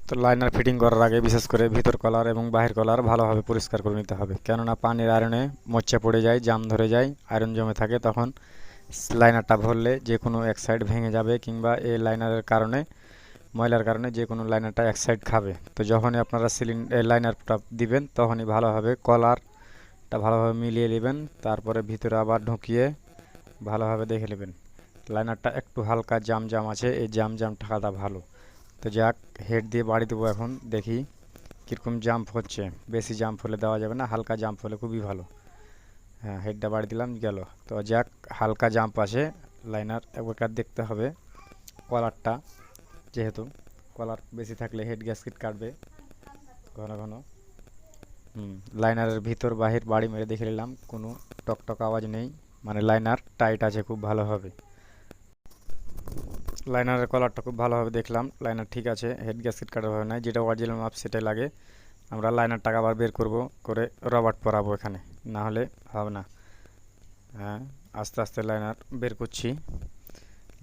তো liner fitting করার আগে বিশেষ করে ভিতর কলার এবং বাহির কলার ভালোভাবে পরিষ্কার করে নিতে হবে, কেননা পানির আয়রনে মরচে পড়ে যায়, জাম ধরে যায়, আয়রন জমে থাকে, তখন লাইনারটা ভরলে যে কোনো এক সাইড ভেঙে যাবে, কিংবা এই লাইনারের কারণে ময়লার কারণে যে কোনো লাইনারটা এক সাইড খাবে। তো যখনই আপনারা লাইনারটা দিবেন তখনই ভালোভাবে কলারটা ভালোভাবে মিলিয়ে নেবেন, তারপরে ভিতরে আবার ঢুকিয়ে ভালোভাবে দেখে নেবেন লাইনারটা একটু হালকা জাম জাম আছে, এই জাম জাম থাকাটা ভালো। তো যাক, হেড দিয়ে বাড়ি দেবো, এখন দেখি কীরকম জাম্প হচ্ছে। বেশি জাম্প হলে দেওয়া যাবে না, হালকা জাম্প হলে খুবই ভালো। হ্যাঁ, হেডটা বাড়ি দিলাম, গেল। তো যাক, হালকা জাম্প আছে, লাইনার একবার দেখতে হবে কলারটা, যেহেতু কলার বেশি থাকলে হেড গ্যাসকেট কাটবে ঘন ঘন। লাইনারের ভিতর বাহির বাড়ি মেরে দেখে নিলাম, কোনো টকটক আওয়াজ নেই, মানে লাইনার টাইট আছে খুব ভালোভাবে। লাইনারের কলারটা খুব ভালোভাবে দেখলাম, লাইনার ঠিক আছে, হেড গ্যাসকেট কাটার হবে না, যেটা অরিজিনাল মাপ সেটাই লাগে। আমরা লাইনারটাকে আবার বের করব, করে রবার্ট পরাবো এখানে, না হলে হবে না। হ্যাঁ, আস্তে আস্তে লাইনার বের করছি।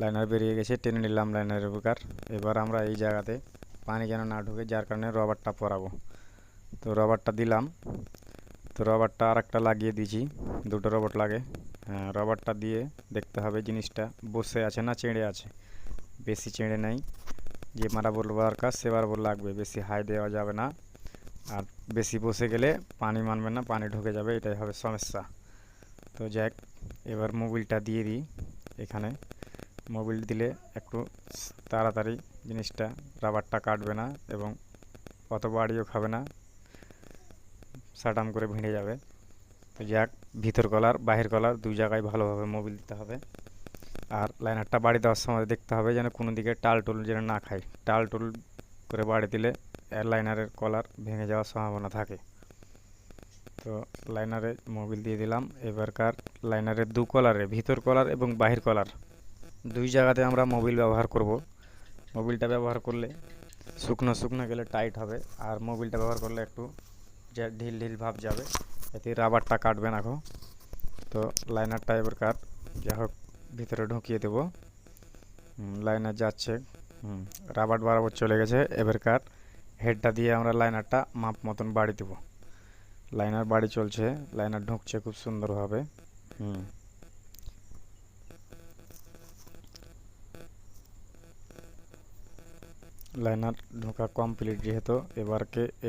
লাইনার বেরিয়ে গেছে, টেনে নিলাম লাইনারের বুকার। এবার আমরা এই জায়গাতে পানি যেন না ঢুকে, যার কারণে রবারটা পরাবো। তো রবারটা দিলাম, তো রবারটা আর একটা লাগিয়ে দিয়েছি, দুটো রবার লাগে। হ্যাঁ, রবারটা দিয়ে দেখতে হবে জিনিসটা বসে আছে না চেড়ে আছে। বেশি চেড়ে নেই, যে মারাবল দরকার সে মারাবল লাগবে, বেশি হাই দেওয়া যাবে না। আর বেশি বসে গেলে পানি মানবে না, পানি ঢুকে যাবে, এটাই হবে সমস্যা। তো যাক, এবার মোবিলটা দিয়ে দিই এখানে। মোবিল দিলে একটু তাড়াতাড়ি জিনিসটা রাবারটা কাটবে না, এবং অত বাড়িও খাবে না, সাটাম করে ভিড়ে যাবে। তো যাক, ভিতর কলার বাহির কলার দুই জায়গায় ভালোভাবে মোবিল দিতে হবে। আর লাইনারটা বাড়ি দেওয়ার সময় দেখতে হবে যেন কোনো দিকে টাল টুল যেন না খায়, টাল টুল করে বাড়ি দিলে লাইনারের কলার ভেঙে যাওয়ার সম্ভাবনা থাকে। তো লাইনারে মোবিল দিয়ে দিলাম। এবারকার লাইনারের দু কলারে, ভিতর কলার এবং বাহির কলার দুই জায়গাতে আমরা মোবিল ব্যবহার করব। মোবিলটা ব্যবহার করলে শুকনো শুকনো গেলে টাইট হবে, আর মোবিলটা ব্যবহার করলে একটু যে ঢিল ঢিল ভাব যাবে, এতে রাবারটা কাটবে না গো। তো লাইনারটা এবারকার যা হোক ভিতরে ঢুকিয়ে দেবো। লাইনার যাচ্ছে, রাবার বরাবর চলে গেছে। এবারকার হেডটা দিয়ে আমরা লাইনারটা মাপ মতন বাড়ি দেবো। লাইনার বাড়ি চলছে, লাইনার ঢুকছে খুব সুন্দরভাবে। হুম লাইনার ঢোকা কমপ্লিট যেহেতু,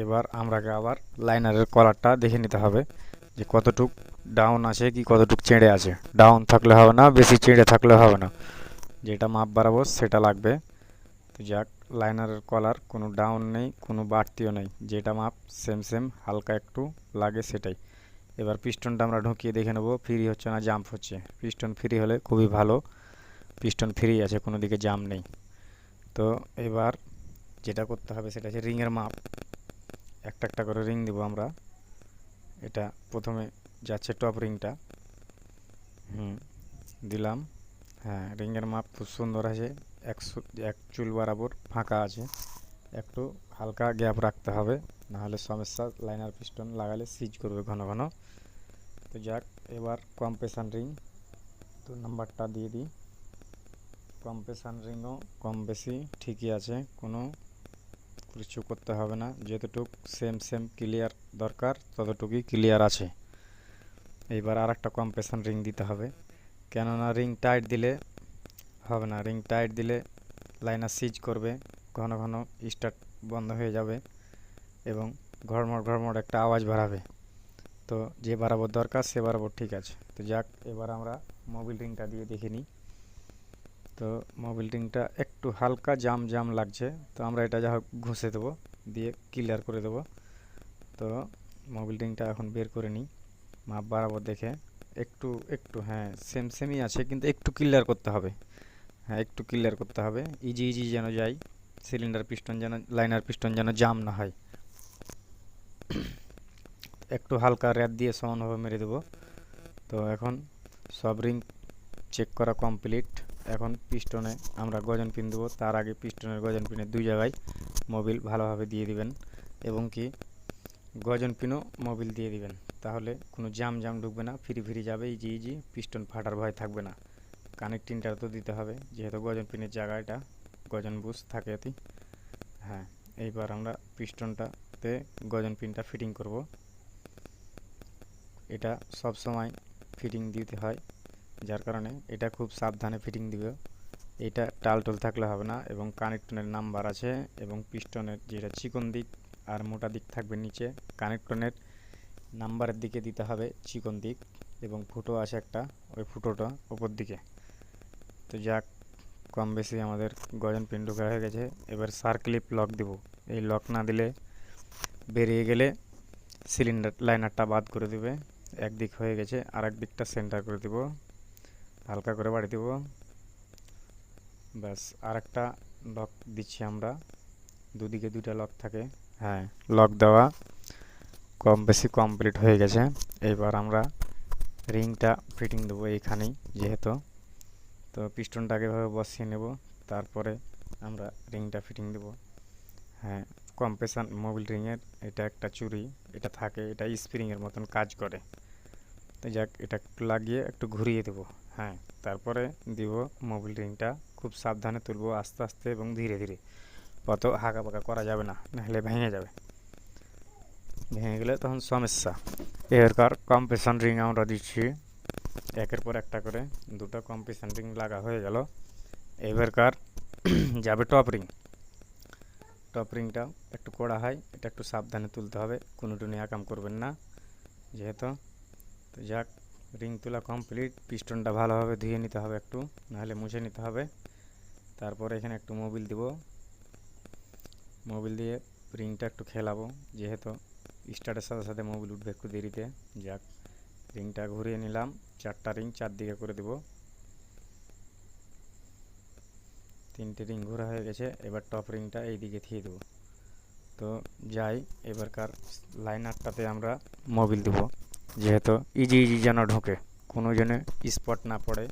এবার আমরাকে আবার লাইনারের কলারটা দেখে নিতে হবে যে কতটুক ডাউন আছে কি কতটুক চেড়ে আছে। ডাউন থাকলে হবে না, বেশি চেড়ে থাকলে হবে না, যেটা মাপ বাড়াবো সেটা লাগবে। তো যাক, লাইনারের কলার কোনো ডাউন নেই, কোনো বাড়তিও নেই, যেটা মাপ সেম সেম, হালকা একটু লাগে সেটাই। এবার পিস্টনটা আমরা ঢুকিয়ে দেখে নেবো ফ্রি হচ্ছে না জাম্প হচ্ছে। পিস্টন ফ্রি হলে খুবই ভালো, পিস্টন ফ্রি আছে, কোনো দিকে জাম নেই। তো এবার যেটা করতে হবে সেটা হচ্ছে রিংয়ের মাপ। একটা একটা করে রিং দিব আমরা। এটা প্রথমে যাচ্ছে টপ রিংটা, দিলাম। হ্যাঁ, রিংয়ের মাপ খুব সুন্দর আছে, এক চুল বরাবর ফাঁকা আছে, একটু হালকা গ্যাপ রাখতে হবে, নাহলে সমস্যা, লাইনার পিস্টন লাগালে সিজ করবে ঘন ঘন। তো যাক, এবার কম্প্রেশন রিং তো নাম্বারটা দিয়ে দিই। কম্প্রেশন রিংও কম বেশি ঠিকই আছে, কোনো কিছু করতে হবে না, যতটুক সেম সেম ক্লিয়ার দরকার ততটুকুই ক্লিয়ার আছে। এইবার আর একটা কম্প্রেশন রিং দিতে হবে, কেননা রিং টাইট দিলে হবে না, রিং টাইট দিলে লাইনার সিজ করবে, ঘন ঘন স্টার্ট বন্ধ হয়ে যাবে, এবং ঘড়মড় ঘড়মড় একটা আওয়াজ বাড়াবে। তো যে বাড়াবার দরকার সে বাড়াবার ঠিক আছে। তো যাক, এবার আমরা মোবিল রিংটা দিয়ে দেখে নিই। তো মোবিল রিংটা একটু হালকা জাম জাম লাগছে, তো আমরা এটা যা হোক ঘষে দেবো, দিয়ে ক্লিয়ার করে দেবো। তো মোবিল রিংটা এখন বের করে নিই, মাপ বরাবর দেখে। একটু একটু হ্যাঁ সেম সেমই আছে, কিন্তু একটু ক্লিয়ার করতে হবে। হ্যাঁ, একটু ক্লিয়ার করতে হবে, ইজি ইজি যেন যায়, সিলিন্ডার পিস্টন যেন, লাইনার পিস্টন যেন জাম না হয়। একটু হালকা র্যাপ দিয়ে সমানভাবে মেরে দেবো। তো এখন সব রিং চেক করা কমপ্লিট। এখন পিস্টনে আমরা গজন পিন দেবো, তার আগে পিস্টনের গজন পিনের দুই জায়গায় মোবিল ভালোভাবে দিয়ে দিবেন, এবং কি গজন পিনও মোবিল দিয়ে দিবেন, তাহলে কোনো জাম জাম ঢুকবে না, ফ্রি ফ্রি যাবে, ইজি ইজি, পিস্টন ফাটার ভয় থাকবে না। কানেক্টিংটা তো দিতে হবে, যেহেতু গজন পিনের জায়গাটা গজন বুশ থাকে এতে। হ্যাঁ, এইবার আমরা পিস্টনটাতে গজন পিনটা ফিটিং করব। এটা সব সময় ফিটিং দিতে হয়, যার কারণে এটা খুব সাবধানে ফিটিং দিবে। এটা টালটোল থাকলে হবে না, এবং কানেকটনের নাম্বার আছে, এবং পিস্টনের যেটা চিকন দিক আর মোটা দিক থাকবে নিচে, কানেকটনের নাম্বারের দিকে দিতে হবে চিকন দিক, এবং ফুটো আছে একটা, ওই ফুটোটা উপর দিকে। তো যাক, কম বেশি আমাদের গজন পিন ঢোকা হয়ে গেছে। এবার সার্ক্লিপ লক দিব। এই লক না দিলে বেরিয়ে গেলে সিলিন্ডার লাইনারটা বাদ করে দিবে। একদিক হয়ে গেছে, আর এক দিকটা সেন্টার করে দিব, হালকা করে বাড়ি দিব। ব্যাস, আর একটা লক দিচ্ছি আমরা, দুদিকে দুইটা লক থাকে। হ্যাঁ, লক দেওয়া কম বেশি কমপ্লিট হয়ে গেছে। এইবার আমরা রিংটা ফিটিং দেবো এইখানেই যেহেতু। তো পিস্টনটাকে এভাবে বসিয়ে নেব, তারপরে আমরা রিংটা ফিটিং দেব। হ্যাঁ, কম্প্রেশন মোবিল রিংয়ের এটা একটা চুড়ি, এটা থাকে, এটা স্প্রিংয়ের মতন কাজ করে। তো যাক, এটা একটু লাগিয়ে একটু ঘুরিয়ে দেব। হ্যাঁ, তারপরে দিব মোবিল রিংটা। খুব সাবধানে তুলবো, আস্তে আস্তে এবং ধীরে ধীরে, অত হাঁকা পাকা করা যাবে না, নাহলে ভেঙে যাবে। ভেঙে গেলে তখন সমস্যা। এরকার কম্প্রেশন রিং আমরা দিচ্ছি একের পর একটা করে। দুটো কম্প্রেশন রিং লাগা হয়ে গেল। এবারকার যাবে টপ রিং। টপ রিংটা একটু কড়া হয়, এটা একটু সাবধানে তুলতে হবে, কোনো টুনি আকাম করবেন না যেহেতু। তো যাক, রিং তোলা কমপ্লিট। পিস্টনটা ভালোভাবে ধুয়ে নিতে হবে একটু, নাহলে মুছে নিতে হবে। তারপরে এখানে একটু মোবিল দিব, মোবিল দিয়ে রিংটা একটু খেলাবো, যেহেতু স্টার্টের সাথে সাথে মোবিল উঠবে একটু দেরিতে। যাক, রিংটা ঘুরিয়ে নিলাম, চারটা রিং চারদিকে করে দিব। তিনটে রিং ঘোরা হয়ে গেছে। এবার টপ রিংটা এই দিকে থিয়ে দেবো। তো যাই, এবারকার লাইনারটাতে আমরা মোবিল দেব, যেহেতু ইজি ইজি যেন ঢোকে, কোনো যেন স্পট না পড়ে।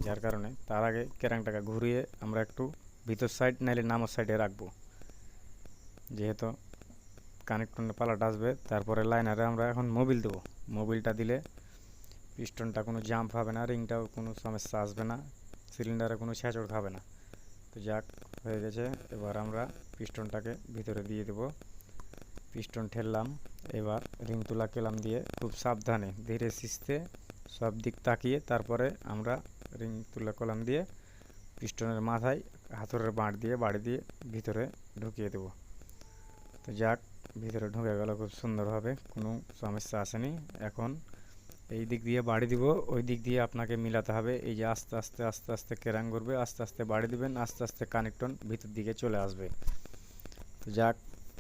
যার কারণে তার আগে ক্যারাংটাকে ঘুরিয়ে আমরা একটু ভিতর সাইড নাইলে নামর সাইডে রাখবো, যেহেতু কানেকটনের পালাটা আসবে। তারপরে লাইনারে আমরা এখন মোবিল দেবো। মোবিলটা দিলে পিস্টনটা কোনো জাম্প হবে না, রিংটাও কোনো সমস্যা আসবে না, সিলিন্ডারে কোনো ছেঁচড় খাবে না। তো যাক, হয়ে গেছে। এবার আমরা পিস্টনটাকে ভিতরে দিয়ে দেব। পিস্টন ঠেললাম, এবার রিং তুলা কেলাম দিয়ে খুব সাবধানে ধীরে সিস্তে সব দিক তাকিয়ে তারপরে আমরা রিং তুলা কলাম দিয়ে পিস্টনের মাথায় হাতুড়ের বাড়ি দিয়ে ভিতরে ঢুকিয়ে দেব। তো যাক, ভিতরে ঢুকে গেল খুব সুন্দরভাবে, কোনো সমস্যা আসেনি। এখন এই দিক দিয়ে বাড়ি দিব, ওই দিক দিয়ে আপনাকে মিলাতে হবে। এই যে আস্তে আস্তে আস্তে আস্তে কেরাং করবে, আস্তে আস্তে বাড়ি দিবেন, আস্তে আস্তে কানেকটন ভিতর দিকে চলে আসবে। তো যাক,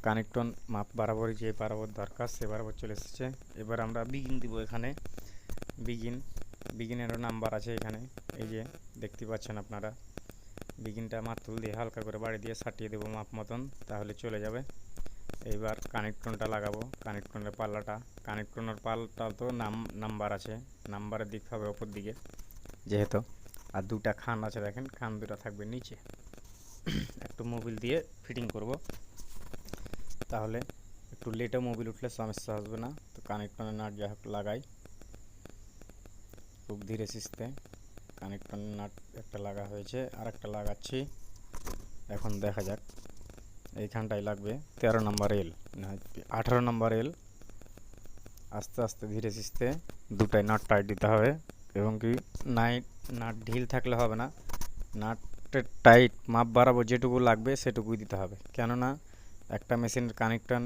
কানেকটন মাপ বরাবরই যে বরাবর দরকার সে বরাবর চলে এসেছে। এবার আমরা বিগিন দিব। এখানে বিগিনেরও নাম্বার আছে এখানে, এই যে দেখতে পাচ্ছেন আপনারা। বিগিনটা মাতুল দিয়ে হালকা করে বাড়ি দিয়ে সাটিয়ে দেবো মাপ মতন, তাহলে চলে যাবে। এইবার কানেকটনটা লাগাবো, কানেকটনের পাল্লাটা তো নাম্বার আছে, নাম্বারের দিক হবে ওপর দিকে যেহেতু। আর দুটা খান আছে দেখেন, খান দুটা থাকবে নিচে। একটু মোবিল দিয়ে ফিটিং করব, তাহলে একটু লেটে মোবিল উঠলে সমস্যা আসবে না। তো কানেকটনের নাট যা হোক লাগাই, খুব ধীরে সিস্তে। কানেকটনের নাট একটা লাগা হয়েছে, আর একটা লাগাচ্ছি। এখন দেখা যাক, এইখানটাই লাগবে 13 নম্বর এল না 18 নম্বর এল। আস্তে আস্তে ধীরে সিস্তে দুটাই নাট টাইট দিতে হবে, এবং কি নাট ঢিল থাকলে হবে না, নাটের টাইট মাপ বাড়াবো, যেটুকু লাগবে সেটুকুই দিতে হবে। কেননা একটা মেশিনের কানেকটন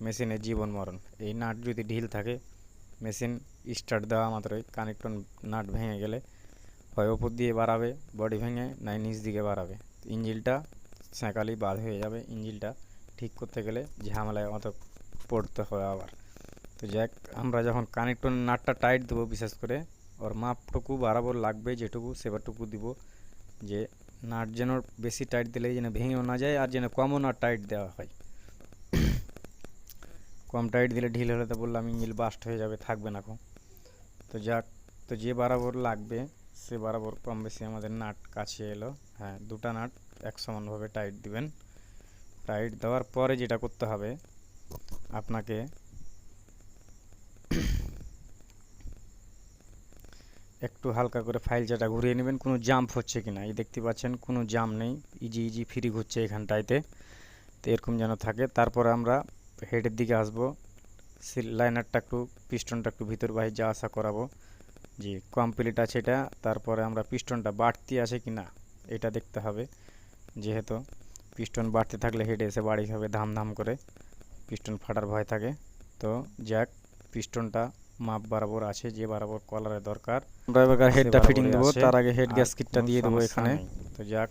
মেশিনের জীবন মরণ। এই নাট যদি ঢিল থাকে, মেশিন স্টার্ট দেওয়া মাত্রই কানেকটন নাট ভেঙে গেলে হয় ওপর দিয়ে বাড়াবে বডি ভেঙে, নাই নিচ দিকে বাড়াবে, ইঞ্জিনটা সেঁকালি বাদ হয়ে যাবে। ইঞ্জিনটা ঠিক করতে গেলে ঝামেলায় অত পড়তে হবে আবার। তো যাক, আমরা যখন কানেকটনের নাটটা টাইট দেবো, বিশেষ করে ওর মাপটুকু বরাবর লাগবে যেটুকু সেবারটুকু দিব, যে নাট যেন বেশি টাইট দিলে যেন ভেঙেও না যায়, আর যেন কমও না টাইট দেওয়া হয়। কম টাইট দিলে ঢিল হলে তো বললাম ইঞ্জিন বাস্ট হয়ে যাবে, থাকবে না কম। তো যাক, তো যে বরাবর লাগবে সে বরাবর কম বেশি আমাদের নাট কাছে এলো। হ্যাঁ, দুটা নাট এক সমানভাবে টাইট দিবেন। টাইট দেওয়ার পরে যেটা করতে হবে আপনাকে, একটু হালকা করে ফাইল যেটা ঘুরিয়ে নেবেন, কোনো জাম্প হচ্ছে কিনা। এই দেখতে পাচ্ছেন কোনো জাম্প নেই, ইজি ইজি ফ্রি ঘুরছে এখানটাইতে। তো এরকম যেন থাকে। তারপরে আমরা হেডের দিকে আসবো, লাইনারটা একটু পিস্টনটা একটু ভিতর বাহির যা আসা করাবো। জি কমপ্লিট আছে এটা। তারপরে আমরা পিস্টনটা বাড়তি আছে কি না এটা দেখতে হবে, যেহেতু পিস্টন বাড়তে থাকলে হেডে এসে বাড়ি হবে ধাম ধাম করে, পিস্টন ফাটার ভয় থাকে। তো যাক, পিস্টনটা মাপ বরাবর আছে, যে বরাবর কলারের দরকার। আমরা এবার হেডটা ফিটিং দেবো, তার আগে হেড গ্যাসকিটটা দিয়ে দেবো এখানে। তো যাক,